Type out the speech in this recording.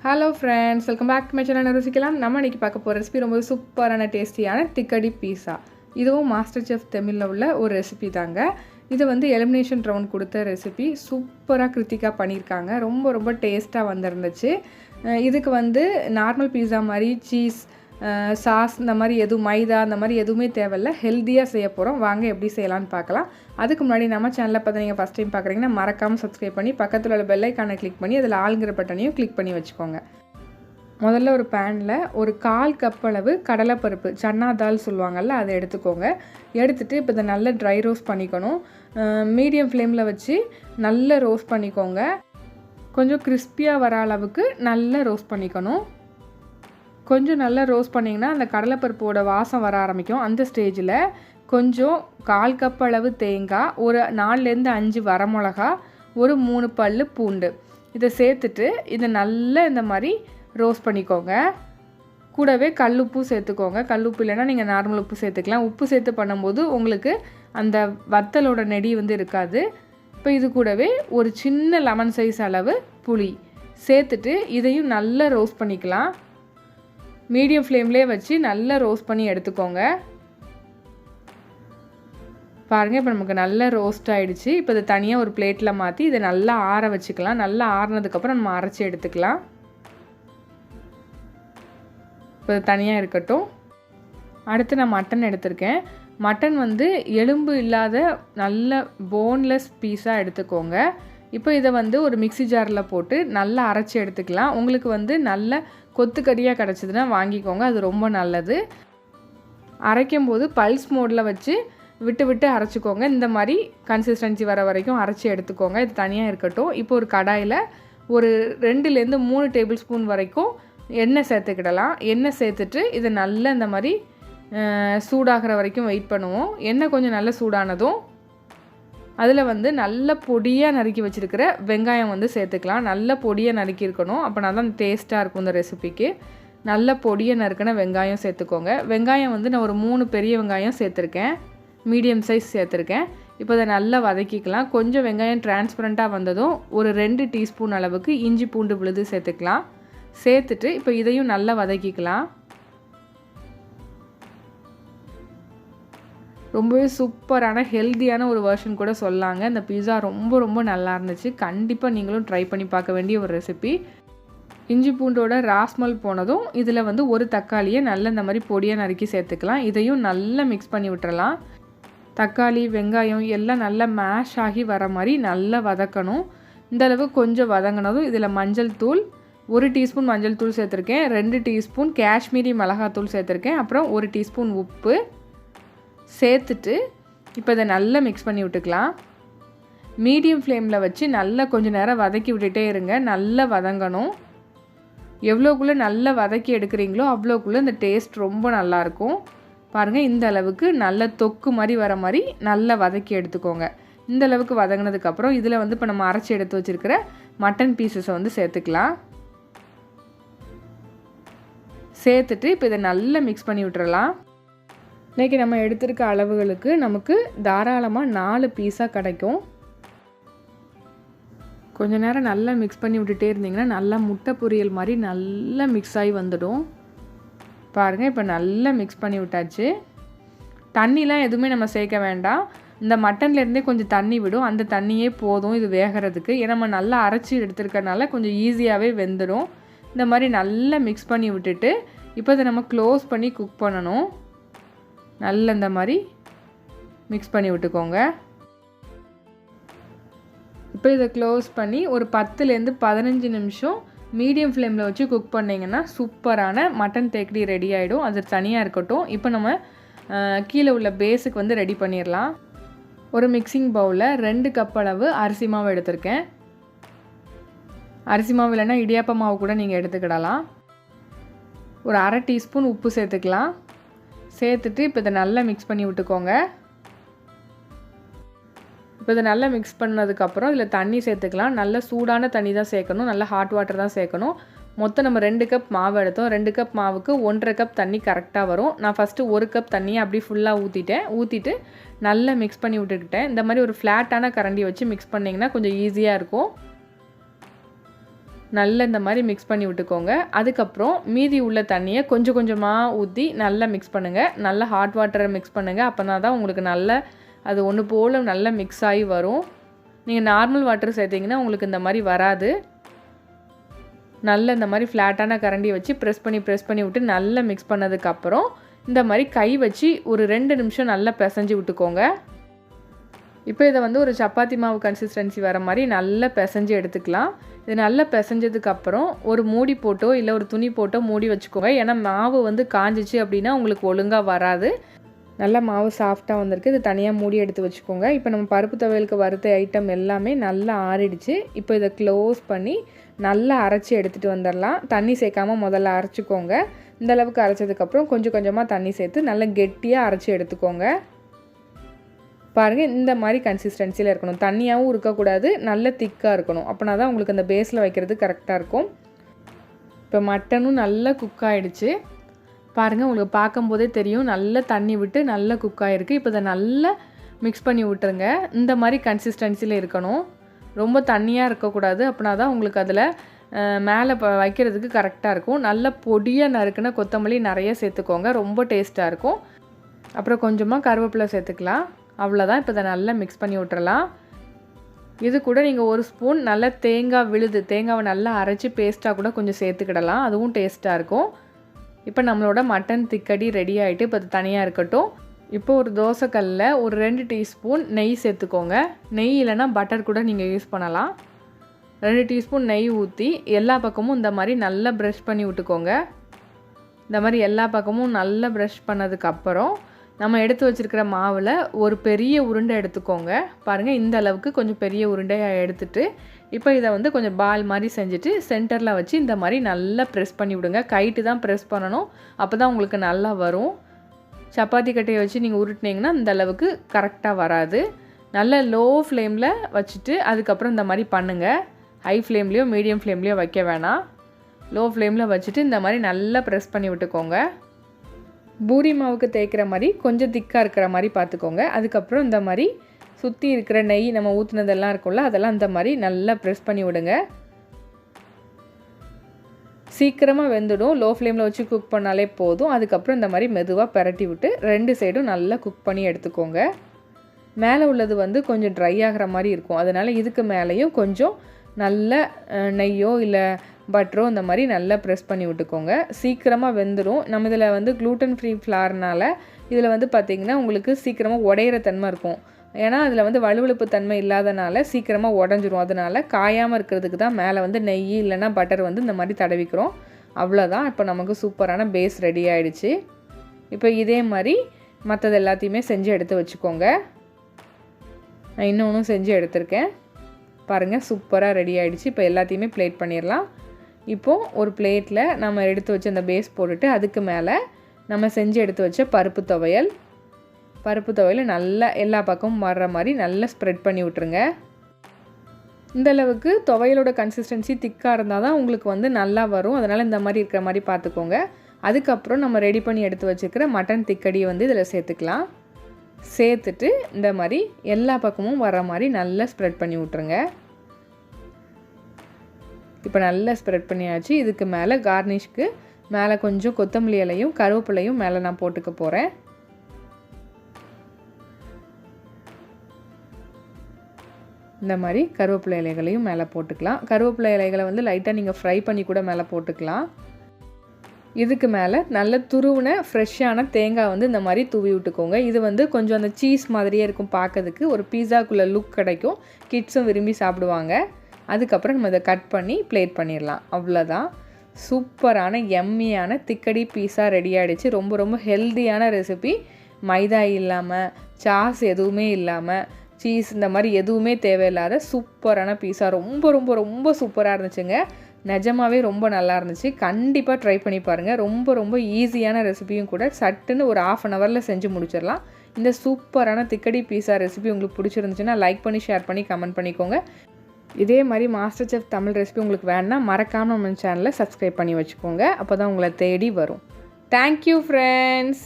Hello friends, welcome back to my channel Rusikkalam. நம்ம இன்னைக்கு பார்க்க போற ரெசிபி ரொம்ப சூப்பரான டேஸ்டியான திக்கடி பீஸா. இதுவும் மாஸ்டர் செஃப் தமிழ்ல உள்ள ஒரு ரெசிபி தாங்க. இது வந்து எலிமினேஷன் ரவுண்ட் கொடுத்த ரெசிபி சூப்பரா கிருத்திகா பண்ணிருக்காங்க. ரொம்ப டேஸ்டா வந்திருந்துச்சு. இதுக்கு வந்து நார்மல் பீஸா மாதிரி சீஸ் சாஸ் இந்த மாதிரி எதுவும் மைதா அந்த மாதிரி எதுவுமே தேவையில்லை. ஹெல்த்தியாக செய்ய போகிறோம். வாங்க எப்படி செய்யலான்னு பார்க்கலாம். அதுக்கு முன்னாடி நம்ம சேனலில் பார்த்து நீங்கள் ஃபஸ்ட் டைம் பார்க்குறீங்கன்னா மறக்காமல் சப்ஸ்கிரைப் பண்ணி பக்கத்தில் உள்ள பெல் ஐக்கானை கிளிக் பண்ணி அதில் ஆளுங்கிற பட்டனையும் கிளிக் பண்ணி வச்சுக்கோங்க. முதல்ல ஒரு பேனில் ஒரு 1/4 கப் அளவு கடலைப்பருப்பு சன்னா தால் சொல்லுவாங்கள்ல அதை எடுத்துக்கோங்க. எடுத்துகிட்டு இப்போ இதை நல்லா ட்ரை ரோஸ்ட் பண்ணிக்கணும். மீடியம் ஃப்ளேமில் வச்சு நல்லா ரோஸ்ட் பண்ணிக்கோங்க. கொஞ்சம் கிறிஸ்பியாக வர அளவுக்கு நல்லா ரோஸ்ட் பண்ணிக்கணும். கொஞ்சம் நல்லா ரோஸ்ட் பண்ணிங்கன்னா அந்த கடலைப்பருப்போட வாசம் வர ஆரம்பிக்கும். அந்த ஸ்டேஜில் கொஞ்சம் 1/4 கப் அளவு தேங்காய், ஒரு 4லேருந்து 5 வரமிளகா, ஒரு 3 பல் பூண்டு இதை சேர்த்துட்டு இதை நல்லா இந்த மாதிரி ரோஸ்ட் பண்ணிக்கோங்க. கூடவே கல்லுப்பு சேர்த்துக்கோங்க. கல்லுப்பு இல்லைன்னா நீங்கள் நார்மல் உப்பு சேர்த்துக்கலாம். உப்பு சேர்த்து பண்ணும்போது உங்களுக்கு அந்த வத்தலோட நெடி வந்து இருக்காது. இப்போ இது கூடவே ஒரு சின்ன லெமன் சைஸ் அளவு புளி சேர்த்துட்டு இதையும் நல்லா ரோஸ்ட் பண்ணிக்கலாம். மீடியம் ஃப்ளேம்லேயே வச்சு நல்லா ரோஸ்ட் பண்ணி எடுத்துக்கோங்க. பாருங்கள், இப்போ நமக்கு நல்லா ரோஸ்ட் ஆகிடுச்சு. இப்போ இதை தனியாக ஒரு பிளேட்டில் மாற்றி இதை நல்லா ஆற வச்சுக்கலாம். நல்லா ஆறினதுக்கப்புறம் நம்ம அரைச்சி எடுத்துக்கலாம். இப்போ இது தனியாக இருக்கட்டும். அடுத்து நான் மட்டன் எடுத்திருக்கேன். மட்டன் வந்து எலும்பு இல்லாத நல்ல போன்லெஸ் பீஸாக எடுத்துக்கோங்க. இப்போ இதை வந்து ஒரு மிக்ஸி ஜாரில் போட்டு நல்லா அரைச்சி எடுத்துக்கலாம். உங்களுக்கு வந்து நல்ல கொத்துக்கறியாக கிடச்சிதுன்னா வாங்கிக்கோங்க, அது ரொம்ப நல்லது. அரைக்கும் போது பல்ஸ் மோடில் வச்சு விட்டு அரைச்சிக்கோங்க. இந்த மாதிரி கன்சிஸ்டன்சி வர வரைக்கும் அரைச்சி எடுத்துக்கோங்க. இது தனியாக இருக்கட்டும். இப்போ ஒரு கடாயில் ஒரு 2லேருந்து 3 டேபிள் ஸ்பூன் வரைக்கும் எண்ணெய் சேர்த்துக்கிடலாம். எண்ணெய் சேர்த்துட்டு இதை நல்லா இந்த மாதிரி சூடாகிற வரைக்கும் வெயிட் பண்ணுவோம். எண்ணெய் கொஞ்சம் நல்லா சூடானதும் அதில் வந்து நல்ல பொடியாக நறுக்கி வச்சுருக்கிற வெங்காயம் வந்து சேர்த்துக்கலாம். நல்ல பொடியாக நறுக்கி இருக்கணும், அப்போனா தான் டேஸ்ட்டாக இருக்கும் இந்த ரெசிபிக்கு. நல்ல பொடியாக நறுக்கின வெங்காயம் சேர்த்துக்கோங்க. வெங்காயம் வந்து நான் ஒரு 3 பெரிய வெங்காயம் சேர்த்துருக்கேன், மீடியம் சைஸ் சேர்த்துருக்கேன். இப்போ அதை நல்லா வதக்கிக்கலாம். கொஞ்சம் வெங்காயம் டிரான்ஸ்பரண்ட்டாக வந்ததும் ஒரு 2 டீஸ்பூன் அளவுக்கு இஞ்சி பூண்டு விழுது சேர்த்துக்கலாம். சேர்த்துட்டு இப்போ இதையும் நல்லா வதக்கிக்கலாம். ரொம்பவே சூப்பரான ஹெல்த்தியான ஒரு வெர்ஷன் கூட சொல்லாங்க. இந்த பீஸா ரொம்ப நல்லா இருந்துச்சு. கண்டிப்பாக நீங்களும் ட்ரை பண்ணி பார்க்க வேண்டிய ஒரு ரெசிபி. இஞ்சி பூண்டோட ராஸ்மல் போனதும் இதில் வந்து ஒரு தக்காளியை நல்லா இந்த மாதிரி பொடியாக நறுக்கி சேர்த்துக்கலாம். இதையும் நல்லா மிக்ஸ் பண்ணி விட்டுறலாம். தக்காளி வெங்காயம் எல்லாம் நல்லா மேஷ் ஆகி வர மாதிரி நல்லா வதக்கணும். இந்தளவு கொஞ்சம் வதங்கினதும் இதில் மஞ்சள் தூள் 1 டீஸ்பூன் மஞ்சள் தூள் சேர்த்துருக்கேன், 2 டீஸ்பூன் காஷ்மீரி மிளகாத்தூள் சேர்த்துருக்கேன், அப்புறம் 1 டீஸ்பூன் உப்பு சேர்த்துட்டு இப்போ இதை நல்லா மிக்ஸ் பண்ணி விட்டுக்கலாம். மீடியம் ஃப்ளேமில் வச்சு நல்லா கொஞ்சம் நேரம் வதக்கி விட்டுட்டே இருங்க. நல்லா வதங்கணும். எவ்வளோக்குள்ளே நல்லா வதக்கி எடுக்கிறீங்களோ அவ்வளோக்குள்ளே இந்த டேஸ்ட் ரொம்ப நல்லாயிருக்கும். பாருங்கள், இந்த அளவுக்கு நல்ல தொக்கு மாதிரி வர மாதிரி நல்லா வதக்கி எடுத்துக்கோங்க. இந்த அளவுக்கு வதங்கினதுக்கப்புறம் இதில் வந்து இப்போ நம்ம அரைச்சி எடுத்து வச்சுருக்கிற மட்டன் பீசஸை வந்து சேர்த்துக்கலாம். சேர்த்துட்டு இப்போ இதை நல்லா மிக்ஸ் பண்ணி விட்டுறலாம். இன்றைக்கி நம்ம எடுத்திருக்க அளவுகளுக்கு நமக்கு தாராளமாக 4 பீஸா கிடைக்கும். கொஞ்ச நேரம் நல்லா மிக்ஸ் பண்ணி விட்டுட்டே இருந்தீங்கன்னா நல்லா முட்டை பொரியல் மாதிரி நல்லா மிக்ஸ் ஆகி வந்துடும். பாருங்கள், இப்போ நல்லா மிக்ஸ் பண்ணி விட்டாச்சு. தண்ணிலாம் எதுவுமே நம்ம சேர்க்க வேண்டாம். இந்த மட்டன்லேருந்தே கொஞ்சம் தண்ணி விடும், அந்த தண்ணியே போதும் இது வேகிறதுக்கு. ஏன்னா நம்ம நல்லா அரைச்சி எடுத்துருக்கனால கொஞ்சம் ஈஸியாகவே வெந்துடும். இந்த மாதிரி நல்லா மிக்ஸ் பண்ணி விட்டுட்டு இப்போ இதை நம்ம க்ளோஸ் பண்ணி குக் பண்ணணும். நல்லா இந்த மாதிரி மிக்ஸ் பண்ணி விட்டுக்கோங்க. இப்போ இதை க்ளோஸ் பண்ணி ஒரு 10லேருந்து 15 நிமிஷம் மீடியம் ஃப்ளேமில் வச்சு குக் பண்ணிங்கன்னா சூப்பரான மட்டன் தேக்கடி ரெடி ஆகிடும். அது தனியாக இருக்கட்டும். இப்போ நம்ம கீழே உள்ள பேஸுக்கு வந்து ரெடி பண்ணிடலாம். ஒரு மிக்சிங் பவுலில் 2 கப் அளவு அரிசி மாவு எடுத்திருக்கேன். அரிசி மாவு இல்லைன்னா இடியாப்ப மாவு கூட நீங்கள் எடுத்துக்கிடலாம். ஒரு 1/2 டீஸ்பூன் உப்பு சேர்த்துக்கலாம். சேர்த்துட்டு இப்போ இதை நல்லா மிக்ஸ் பண்ணி விட்டுக்கோங்க. இப்போ இதை நல்லா மிக்ஸ் பண்ணதுக்கப்புறம் இதில் தண்ணி சேர்த்துக்கலாம். நல்ல சூடான தண்ணி தான் சேர்க்கணும், நல்ல ஹாட் வாட்டர் தான் சேர்க்கணும். மொத்தம் நம்ம 2 கப் மாவு எடுத்தோம். 2 கப் மாவுக்கு 1.5 கப் தண்ணி கரெக்டாக வரும். நான் ஃபஸ்ட்டு 1 கப் தண்ணியை அப்படியே ஃபுல்லாக ஊற்றிட்டு நல்லா மிக்ஸ் பண்ணி விட்டுக்கிட்டேன். இந்த மாதிரி ஒரு ஃப்ளாட்டான கரண்டி வச்சு மிக்ஸ் பண்ணிங்கன்னா கொஞ்சம் ஈஸியாக இருக்கும். நல்லா இந்த மாதிரி மிக்ஸ் பண்ணி விட்டுக்கோங்க. அதுக்கப்புறம் மீதி உள்ள தண்ணியை கொஞ்சம் கொஞ்சமாக ஊற்றி நல்லா மிக்ஸ் பண்ணுங்கள். நல்லா ஹாட் வாட்டரை மிக்ஸ் பண்ணுங்கள். அப்போனா தான் உங்களுக்கு நல்ல அது ஒன்று போல் நல்லா மிக்ஸ் ஆகி வரும். நீங்கள் நார்மல் வாட்டர் சேர்த்திங்கன்னா உங்களுக்கு இந்த மாதிரி வராது. நல்ல இந்த மாதிரி ஃப்ளாட்டான கரண்டி வச்சு ப்ரெஸ் பண்ணி விட்டு நல்லா மிக்ஸ் பண்ணதுக்கப்புறம் இந்த மாதிரி கை வச்சு ஒரு 2 நிமிஷம் நல்லா பிசைஞ்சு விட்டுக்கோங்க. இப்போ இதை வந்து ஒரு சப்பாத்தி மாவு கன்சிஸ்டன்சி வர மாதிரி நல்லா பிசைஞ்சு எடுத்துக்கலாம். இது நல்லா பிசைஞ்சதுக்கப்புறம் ஒரு மூடி போட்டோ இல்லை ஒரு துணி போட்டோ மூடி வச்சுக்கோங்க. ஏன்னா மாவு வந்து காஞ்சிச்சு அப்படின்னா உங்களுக்கு ஒழுங்காக வராது. நல்லா மாவு சாஃப்டாக வந்திருக்கு. இது தனியாக மூடி எடுத்து வச்சுக்கோங்க. இப்போ நம்ம பருப்பு துவையலுக்கு வறுத்த ஐட்டம் எல்லாமே நல்லா ஆறிடுச்சு. இப்போ இதை க்ளோஸ் பண்ணி நல்லா அரைச்சி எடுத்துகிட்டு வந்துடலாம். தண்ணி சேர்க்காமல் முதல்ல அரைச்சிக்கோங்க. இந்தளவுக்கு அரைச்சதுக்கப்புறம் கொஞ்சம் கொஞ்சமாக தண்ணி சேர்த்து நல்லா கெட்டியாக அரைச்சி எடுத்துக்கோங்க. பாருங்கள், இந்த மாதிரி கன்சிஸ்டன்சியில் இருக்கணும். தண்ணியாகவும் இருக்கக்கூடாது, நல்ல திக்காக இருக்கணும். அப்படின்னா தான் உங்களுக்கு அந்த பேஸில் வைக்கிறது கரெக்டாக இருக்கும். இப்போ மட்டனும் நல்லா குக் ஆகிடுச்சு. பாருங்கள், உங்களுக்கு பார்க்கும்போதே தெரியும் நல்லா தண்ணி விட்டு நல்லா குக் ஆகிருக்கு. இப்போ இதை நல்லா மிக்ஸ் பண்ணி விட்டுருங்க. இந்த மாதிரி கன்சிஸ்டன்சியில் இருக்கணும். ரொம்ப தண்ணியாக இருக்கக்கூடாது. அப்படின்னா தான் உங்களுக்கு அதில் மேலே வைக்கிறதுக்கு கரெக்டாக இருக்கும். நல்ல பொடியாக நறுக்குன கொத்தமல்லி நிறைய சேர்த்துக்கோங்க. ரொம்ப டேஸ்ட்டாக இருக்கும். அப்புறம் கொஞ்சமாக கருவேப்பிலை சேர்த்துக்கலாம். அவ்வளோதான். இப்போ இதை நல்லா மிக்ஸ் பண்ணி விட்டுறலாம். இது கூட நீங்கள் 1 ஸ்பூன் நல்லா தேங்காய் விழுது, தேங்காவை நல்லா அரைச்சி பேஸ்ட்டாக கூட கொஞ்சம் சேர்த்துக்கிடலாம். அதுவும் டேஸ்ட்டாக இருக்கும். இப்போ நம்மளோட மட்டன் திக்கடி ரெடி ஆகிட்டு இப்போ அது தனியாக இருக்கட்டும். இப்போ ஒரு தோசைக்கல்லில் ஒரு 2 டீஸ்பூன் நெய் சேர்த்துக்கோங்க. நெய் இல்லைன்னா பட்டர் கூட நீங்கள் யூஸ் பண்ணலாம். 2 டீஸ்பூன் நெய் ஊற்றி எல்லா பக்கமும் இந்த மாதிரி நல்லா ப்ரஷ் பண்ணி விட்டுக்கோங்க. இந்த மாதிரி எல்லா பக்கமும் நல்லா ப்ரஷ் பண்ணதுக்கப்புறம் நம்ம எடுத்து வச்சுருக்கிற மாவில் ஒரு பெரிய உருண்டை எடுத்துக்கோங்க. பாருங்கள், இந்த அளவுக்கு கொஞ்சம் பெரிய உருண்டையாக எடுத்துகிட்டு இப்போ இதை வந்து கொஞ்சம் பால் மாதிரி செஞ்சுட்டு சென்டரில் வச்சு இந்த மாதிரி நல்லா ப்ரெஸ் பண்ணி விடுங்க. கைட்டு தான் ப்ரெஸ் பண்ணணும். அப்போ தான் உங்களுக்கு நல்லா வரும். சப்பாத்தி கட்டையை வச்சு நீங்கள் உருட்டினீங்கன்னா இந்த அளவுக்கு கரெக்டாக வராது. நல்ல லோ ஃப்ளேமில் வச்சுட்டு அதுக்கப்புறம் இந்த மாதிரி பண்ணுங்கள். ஹை ஃப்ளேம்லேயோ மீடியம் ஃப்ளேம்லேயோ வைக்க வேணாம். லோ ஃப்ளேமில் வச்சுட்டு இந்த மாதிரி நல்லா ப்ரெஸ் பண்ணி விட்டுக்கோங்க. பூரி மாவுக்கு தேய்க்கிற மாதிரி கொஞ்சம் திக்காக இருக்கிற மாதிரி பார்த்துக்கோங்க. அதுக்கப்புறம் இந்த மாதிரி சுற்றி இருக்கிற நெய் நம்ம ஊற்றுனதெல்லாம் இருக்கும்ல, அதெல்லாம் இந்த மாதிரி நல்லா ப்ரெஸ் பண்ணி விடுங்க. சீக்கிரமாக வெந்துடும். லோ ஃப்ளேமில் வச்சு குக் பண்ணாலே போதும். அதுக்கப்புறம் இந்த மாதிரி மெதுவாக பரட்டி விட்டு 2 சைடும் நல்லா குக் பண்ணி எடுத்துக்கோங்க. மேலே உள்ளது வந்து கொஞ்சம் ட்ரை ஆகிற மாதிரி இருக்கும். அதனால் இதுக்கு மேலேயும் கொஞ்சம் நல்ல நெய்யோ இல்லை பட்டரோ இந்த மாதிரி நல்லா ப்ரெஸ் பண்ணி விட்டுக்கோங்க. சீக்கிரமாக வெந்துடும். நம்ம இதில் வந்து க்ளூட்டன் ஃப்ரீ ஃப்ளார்னால் இதில் வந்து பார்த்திங்கன்னா உங்களுக்கு சீக்கிரமாக உடையிற தன்மை இருக்கும். ஏன்னா அதில் வந்து வழுவழுப்பு தன்மை இல்லாதனால சீக்கிரமாக உடஞ்சிரும். அதனால் காயாமல் இருக்கிறதுக்கு தான் மேலே வந்து நெய் இல்லைன்னா பட்டர் வந்து இந்த மாதிரி தடவிக்கிறோம். அவ்வளோதான். இப்போ நமக்கு சூப்பரான பேஸ் ரெடி ஆகிடுச்சு. இப்போ இதே மாதிரி மற்றது எல்லாத்தையுமே செஞ்சு எடுத்து வச்சுக்கோங்க. நான் இன்னொன்றும் செஞ்சு எடுத்திருக்கேன். பாருங்கள், சூப்பராக ரெடி ஆகிடுச்சு. இப்போ எல்லாத்தையுமே பிளேட் பண்ணிடலாம். இப்போது ஒரு பிளேட்டில் நம்ம எடுத்து வச்ச அந்த பேஸ் போட்டுட்டு அதுக்கு மேலே நம்ம செஞ்சு எடுத்து வச்ச பருப்பு துவையல் நல்லா எல்லா பக்கமும் வர்ற மாதிரி நல்லா ஸ்ப்ரெட் பண்ணி விட்டுருங்க. இந்தளவுக்கு துவையலோட கன்சிஸ்டன்சி திக்காக இருந்தால் தான் உங்களுக்கு வந்து நல்லா வரும். அதனால் இந்த மாதிரி இருக்கிற மாதிரி பார்த்துக்கோங்க. அதுக்கப்புறம் நம்ம ரெடி பண்ணி எடுத்து வச்சுக்கிற மட்டன் திக்கடியை வந்து இதில் சேர்த்துக்கலாம். சேர்த்துட்டு இந்த மாதிரி எல்லா பக்கமும் வர மாதிரி நல்லா ஸ்ப்ரெட் பண்ணி விட்ருங்க. இப்போ நல்லா ஸ்ப்ரெட் பண்ணியாச்சு. இதுக்கு மேலே கார்னிஷ்க்கு மேலே கொஞ்சம் கொத்தமல்லி இலையும் கருவேப்பிலையும் மேலே நான் போட்டுக்க போகிறேன். இந்த மாதிரி கருவேப்பிலை இலைகளையும் மேலே போட்டுக்கலாம். கருவேப்பிலை இலைகளை வந்து லைட்டாக நீங்கள் ஃப்ரை பண்ணி கூட மேலே போட்டுக்கலாம். இதுக்கு மேலே நல்ல துருவின ஃப்ரெஷ்ஷான தேங்காய் வந்து இந்த மாதிரி தூவி விட்டுக்கோங்க. இது வந்து கொஞ்சம் அந்த சீஸ் மாதிரியே இருக்கும் பார்க்கறதுக்கு. ஒரு பீஸாக்குள்ளே லுக் கிடைக்கும். கிட்ஸும் விரும்பி சாப்பிடுவாங்க. அதுக்கப்புறம் நம்ம இதை கட் பண்ணி பிளேட் பண்ணிடலாம். அவ்வளோதான். சூப்பரான எம்மியான திக்கடி பீஸா ரெடி ஆகிடுச்சு. ரொம்ப ரொம்ப ஹெல்த்தியான ரெசிபி. மைதா இல்லாமல், சாஸ் எதுவுமே இல்லாமல், சீஸ் இந்த மாதிரி எதுவுமே தேவையில்லாத சூப்பரான பீஸா. ரொம்ப ரொம்ப ரொம்ப சூப்பராக இருந்துச்சுங்க. நிஜமாகவே ரொம்ப நல்லா இருந்துச்சு. கண்டிப்பாக ட்ரை பண்ணி பாருங்கள். ரொம்ப ரொம்ப ஈஸியான ரெசிபியும் கூட. சட்டுன்னு ஒரு 1/2 ஹவரில் செஞ்சு முடிச்சிடலாம். இந்த சூப்பரான திக்கடி பீஸா ரெசிபி உங்களுக்கு பிடிச்சிருந்துச்சுன்னா லைக் பண்ணி, ஷேர் பண்ணி, கமெண்ட் பண்ணிக்கோங்க. இதே மாதிரி மாஸ்டர் செஃப் தமிழ் ரெசிபி உங்களுக்கு வேணுன்னா மறக்காமல் நம்ம சேனலை சப்ஸ்கிரைப் பண்ணி வச்சுக்கோங்க. அப்போ தான் உங்களை தேடி வரும். Thank you friends.